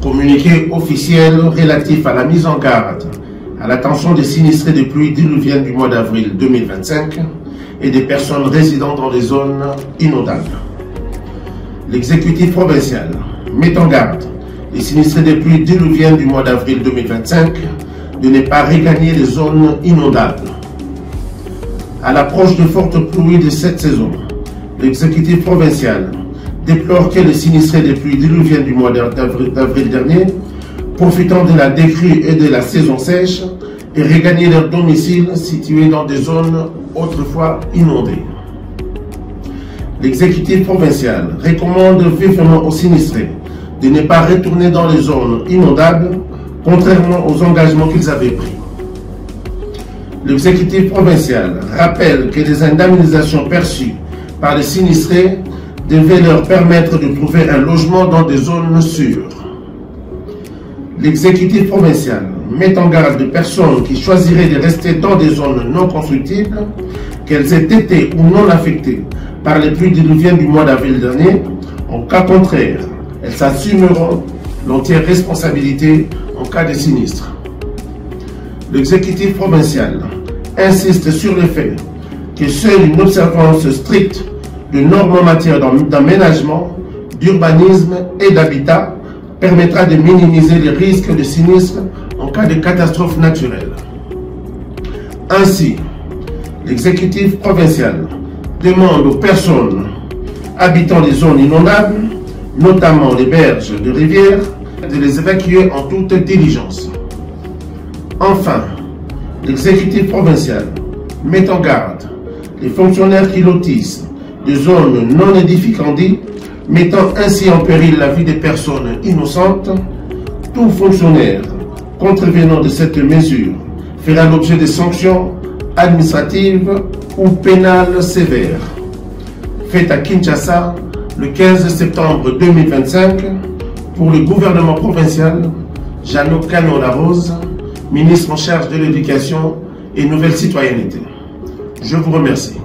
Communiqué officiel relatif à la mise en garde à l'attention des sinistrés des pluies diluviennes du mois d'avril 2025 et des personnes résidant dans les zones inondables. L'exécutif provincial met en garde les sinistrés des pluies diluviennes du mois d'avril 2025 de ne pas regagner les zones inondables. À l'approche de fortes pluies de cette saison, l'exécutif provincial déplore que les sinistrés des pluies diluviennes du mois d'avril dernier, profitant de la décrue et de la saison sèche, aient regagné leur domicile situé dans des zones autrefois inondées. L'exécutif provincial recommande vivement aux sinistrés de ne pas retourner dans les zones inondables, contrairement aux engagements qu'ils avaient pris. L'exécutif provincial rappelle que les indemnisations perçues par les sinistrés devaient leur permettre de trouver un logement dans des zones sûres. L'exécutif provincial met en garde les personnes qui choisiraient de rester dans des zones non constructibles, qu'elles aient été ou non affectées par les pluies diluviennes du mois d'avril dernier. En cas contraire, elles s'assumeront l'entière responsabilité en cas de sinistre. L'exécutif provincial insiste sur le fait que seule une observance stricte de normes en matière d'aménagement, d'urbanisme et d'habitat permettra de minimiser les risques de sinistre en cas de catastrophe naturelle. Ainsi, l'exécutif provincial demande aux personnes habitant les zones inondables, notamment les berges de rivières, de les évacuer en toute diligence. Enfin, l'exécutif provincial met en garde les fonctionnaires qui lotissent des zones non édificantes, mettant ainsi en péril la vie des personnes innocentes. Tout fonctionnaire contrevenant de cette mesure fera l'objet de sanctions administratives ou pénales sévères. Fait à Kinshasa le 15 septembre 2025 pour le gouvernement provincial, Jeannot Kano-Larose, ministre en charge de l'éducation et nouvelle citoyenneté. Je vous remercie.